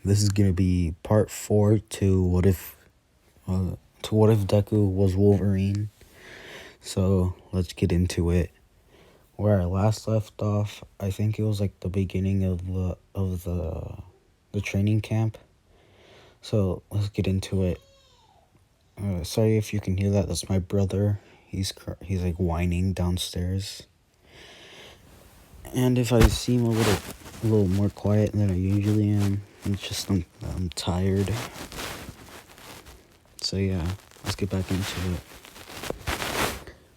This is gonna be part 4 to what if Deku was Wolverine. So let's get into it. Where I last left off, I think it was like the beginning of the training camp. So let's get into it. Sorry if you can hear that. That's my brother. He's like whining downstairs. And if I seem a little more quiet than I usually am, it's just I'm tired. So yeah, let's get back into it.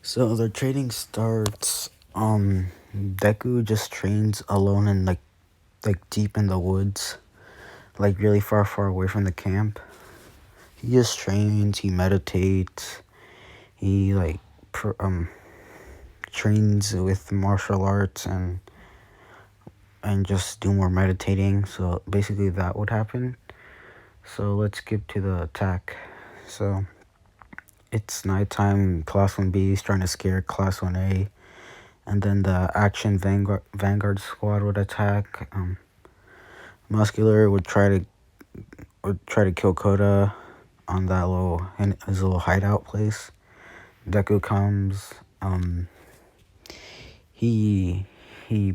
So the training starts. Deku just trains alone and like deep in the woods, like really far away from the camp. He just trains. He meditates. He trains with martial arts and just do more meditating. So basically that would happen. So let's skip to the attack. So it's nighttime. Class 1B is trying to scare Class 1A. And then the action Vanguard squad would attack. Muscular would try to kill Koda on in his little hideout place. Deku comes. He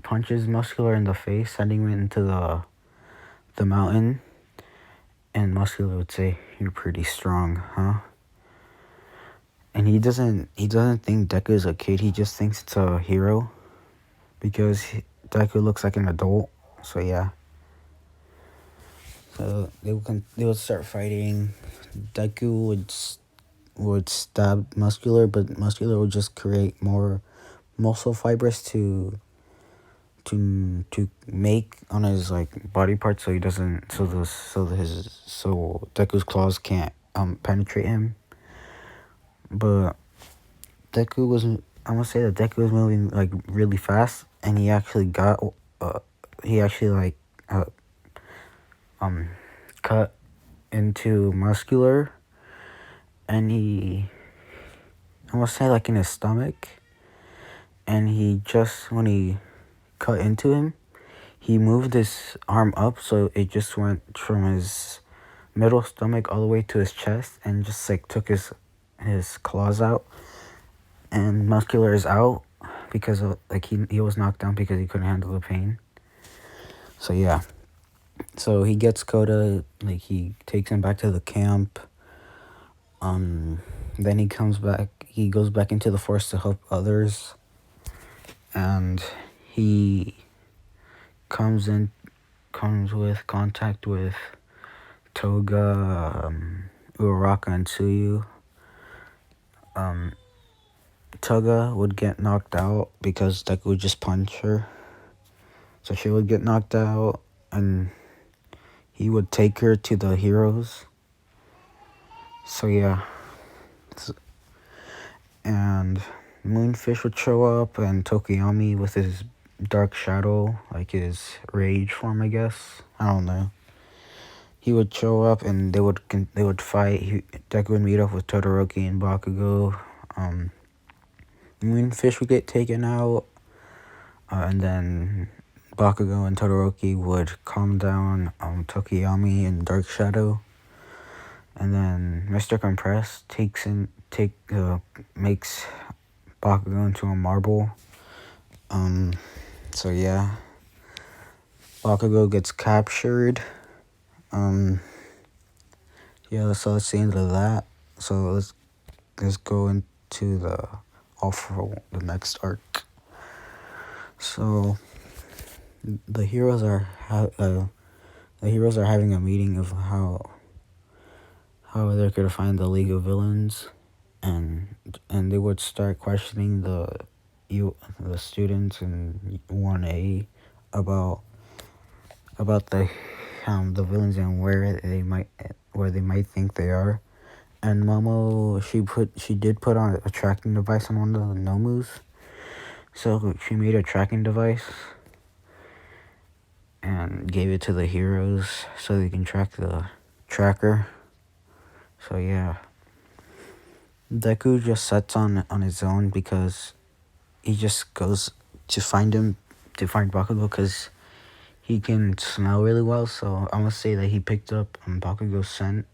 punches Muscular in the face, sending him into the mountain. And Muscular would say, "You're pretty strong, huh?" And he doesn't think Deku is a kid. He just thinks it's a hero because Deku looks like an adult. So yeah. So they would start fighting. Deku would stab Muscular, but Muscular would just create more muscle fibers to make on his like body parts, so he doesn't so Deku's claws can't penetrate him. But I'm gonna say that Deku was moving like really fast, and he actually cut into Muscular, and I'm gonna say like in his stomach, and when he cut into him, he moved his arm up, so it just went from his middle stomach all the way to his chest, and just like took his claws out. And Muscular is out because of, he was knocked down because he couldn't handle the pain. So yeah. So he gets Koda, he takes him back to the camp. Then he comes back. He goes back into the forest to help others, and he comes with contact with Toga, Uraraka, and Tsuyu. Toga would get knocked out because Deku would just punch her. So she would get knocked out, and he would take her to the heroes. So yeah. And Moonfish would show up, and Tokiyami with his dark shadow, like his rage form, I guess. I don't know. He would show up, and they would fight. Deku would meet up with Todoroki and Bakugo. Moonfish would get taken out, and then Bakugo and Todoroki would calm down Tokiyami and Dark Shadow. And then Mr. Compress makes Bakugo into a marble. So yeah. Bakugo gets captured. Yeah, so that's the end of that. So let's go into the next arc. So the heroes are having a meeting of how they're gonna find the League of Villains, and they would start questioning the students in 1A about the villains and where they might think they are. And Momo, she did put on a tracking device on one of the Nomus. So she made a tracking device and gave it to the heroes so they can track the tracker. So yeah. Deku just sets on his own because he just goes to find Bakugo because he can smell really well, so I'm gonna say that he picked up Bakugo's scent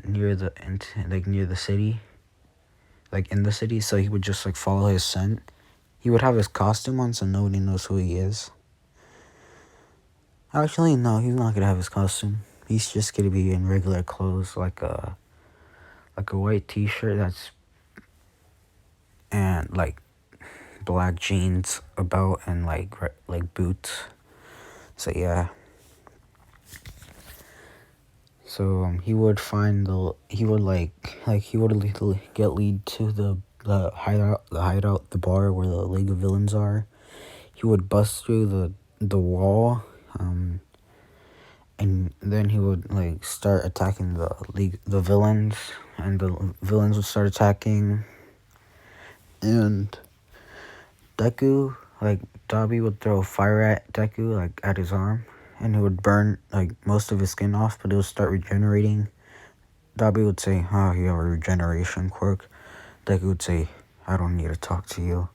near the city, like in the city. So he would just like follow his scent. He would have his costume on, so nobody knows who he is. Actually, no, he's not gonna have his costume. He's just gonna be in regular clothes, like a white T-shirt and like black jeans, a belt, and like boots. So yeah. So he would find he would get lead to the hideout, the bar where the League of Villains are. He would bust through the wall, and then he would like start attacking the villains, and the villains would start attacking, and Deku, like Dabi would throw fire at Deku, like at his arm, and it would burn like most of his skin off, but it would start regenerating. Dabi would say, "Oh, you have a regeneration quirk." Deku would say, "I don't need to talk to you."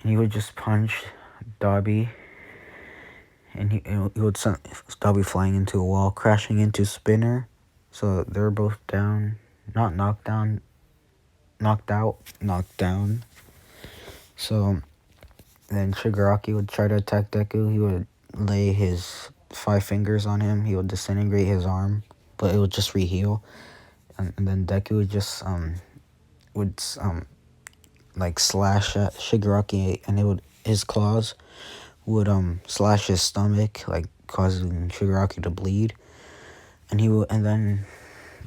And he would just punch Dabi, and he would send Dabi flying into a wall, crashing into Spinner. So they're both down, not knocked down, knocked out, knocked down. So then Shigaraki would try to attack Deku. He would lay his 5 fingers on him. He would disintegrate his arm, but it would just reheal. And then Deku would just like slash at Shigaraki, and his claws would slash his stomach, like causing Shigaraki to bleed. And then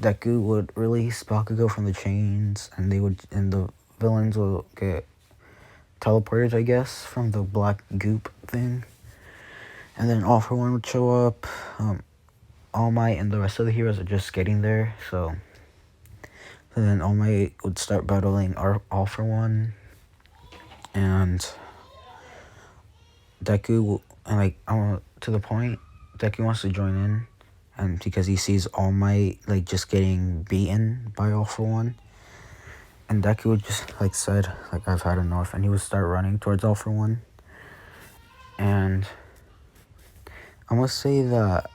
Deku would release Bakugo from the chains, and the villains will get teleported, I guess, from the black goop thing. And then All For One would show up. All Might and the rest of the heroes are just getting there, so then All Might would start battling All For One, and Deku, and like to the point, Deku wants to join in, and because he sees All Might like just getting beaten by All For One, and Deku would just like said like I've had enough, and he would start running towards All For One, and I must say that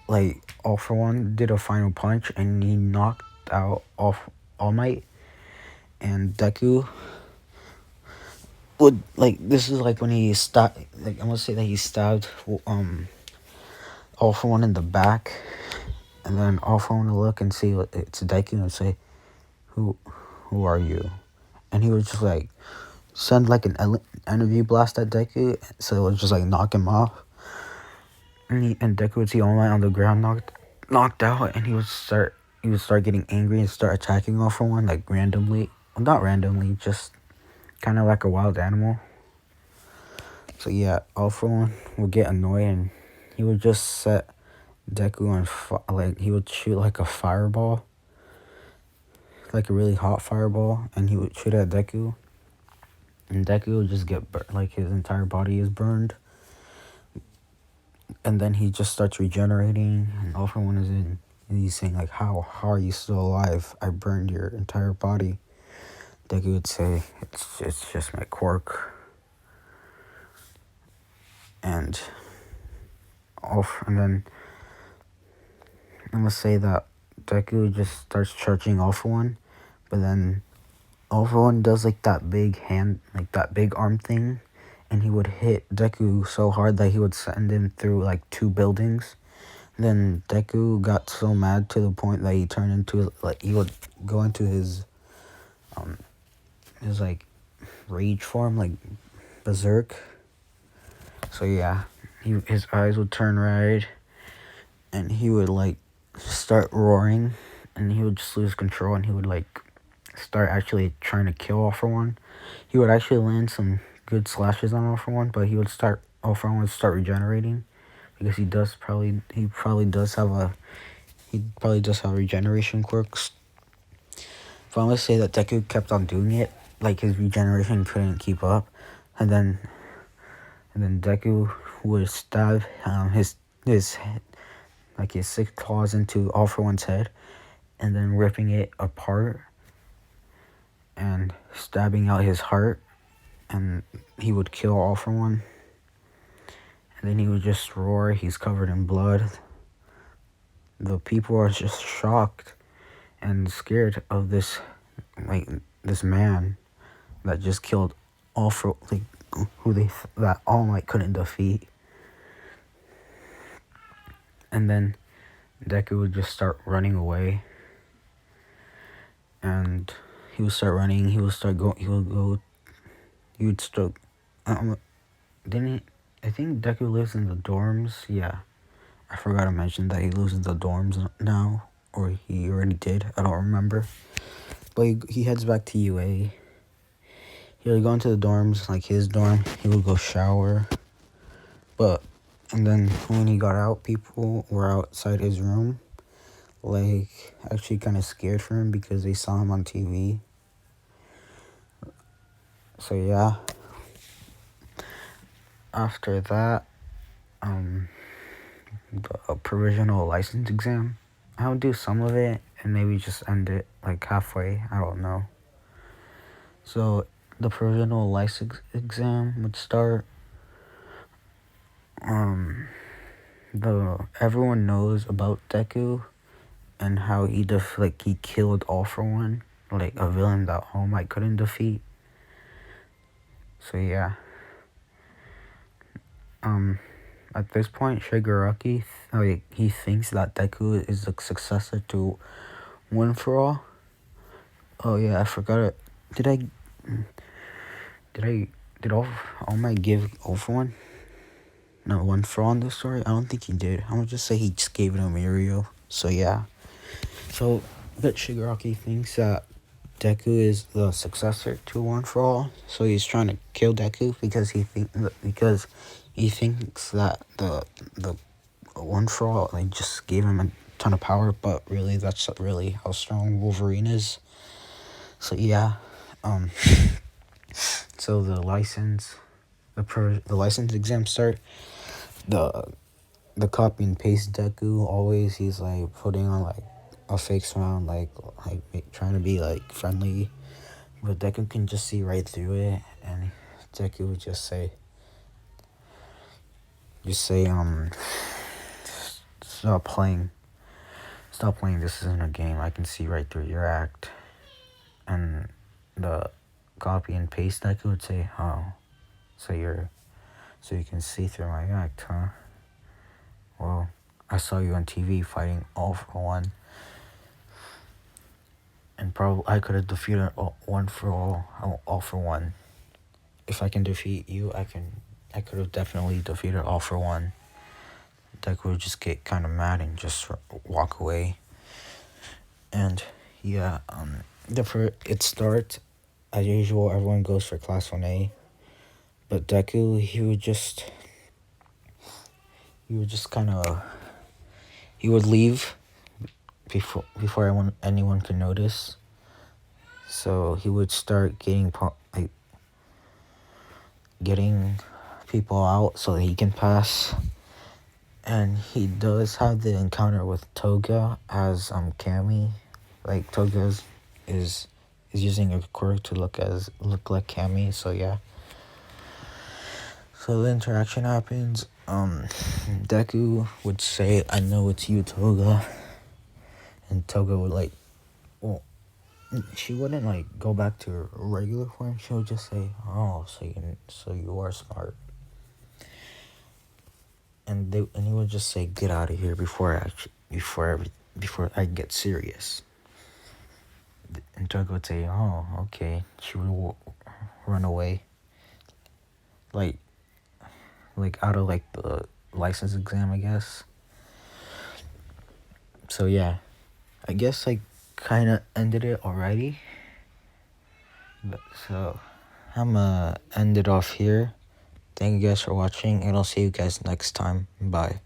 like All For One did a final punch and he knocked out All Might, and Deku would like this is like when he stabbed, like I must say that he stabbed All For One in the back, and then All For One would look and see it's Deku and say, who are you? And he would just like send like an energy blast at Deku, so it would just like knock him off. And Deku would see All Might on the ground knocked out, and he would start getting angry and start attacking All For One like randomly. Well, not randomly, just kind of like a wild animal. So yeah, All For One would get annoyed, and he would just set Deku on like he would shoot like a fireball, like a really hot fireball, and he would shoot at Deku, and Deku would just get like his entire body is burned. And then he just starts regenerating, and All For One is in, and he's saying like, how are you still alive? I burned your entire body. Deku would say, it's just my quirk. And then I'm gonna say that Deku just starts charging All For One, but then All For One does like that big arm thing, and he would hit Deku so hard that he would send him through like 2 buildings. Then Deku got so mad to the point that he turned into like he would go into his like rage form, like berserk. So yeah, his eyes would turn red, and he would like start roaring, and he would just lose control, and he would like start actually trying to kill All For One. He would actually land some good slashes on All For One, but All For One would start regenerating, because he probably does have regeneration quirks. But I'm gonna say that Deku kept on doing it, like his regeneration couldn't keep up, and then Deku would stab his head, like his 6 claws into All For One's head, and then ripping it apart and stabbing out his heart, and he would kill All For One. And then he would just roar. He's covered in blood. The people are just shocked and scared of this, like, this man that just killed all for, like, who they, that All Might couldn't defeat. And then Deku would just start running away. And he would start running. He would start go. He would start. Didn't he? I think Deku lives in the dorms. Yeah, I forgot to mention that he lives in the dorms now, or he already did. I don't remember. But he heads back to UA. He would go into the dorms, like his dorm. He would go shower. And then when he got out, people were outside his room, like, actually kind of scared for him because they saw him on TV. So yeah. After that, the provisional license exam. I would do some of it and maybe just end it like halfway. I don't know. So the provisional license exam would start. Everyone knows about Deku and how he killed All For One, like a villain that All Might couldn't defeat. So yeah. At this point, Shigaraki, he thinks that Deku is the successor to One For All. Oh yeah, I forgot it. Did All Might give All For One? No, One For All in this story? I don't think he did. I'm gonna just say he just gave it to Mirio. So yeah. So, but Shigaraki thinks that Deku is the successor to One For All. So he's trying to kill Deku because he thinks that the One For All just gave him a ton of power, but really that's really how strong Wolverine is. So yeah. So the license exam start. The copy and paste Deku always, he's like putting on like a fake smile, like trying to be like friendly, but Deku can just see right through it, and Deku would just say stop playing, this isn't a game, I can see right through your act. And the copy and paste Deku would say, oh, so you can see through my act, huh? Well, I saw you on TV fighting All For One, and probably I could have defeated All For One. If I can defeat you, I could have definitely defeated All For One. Deku would just get kind of mad and just walk away. And yeah, it starts as usual. Everyone goes for class 1A, but Deku, he would leave before anyone could notice. So he would start getting people out so that he can pass. And he does have the encounter with Toga as Kami. Like Toga is using a quirk to look like Kami. So yeah. So the interaction happens. Deku would say, "I know it's you, Toga," and Toga would she wouldn't go back to her regular form. She would just say, "Oh, so you are smart." And he would just say, "Get out of here before I get serious." And Toga would say, "Oh, okay." She would run away, like out of the license exam, I guess. So yeah, I guess I kind of ended it already. So I'm gonna end it off here. Thank you guys for watching, and I'll see you guys next time. Bye.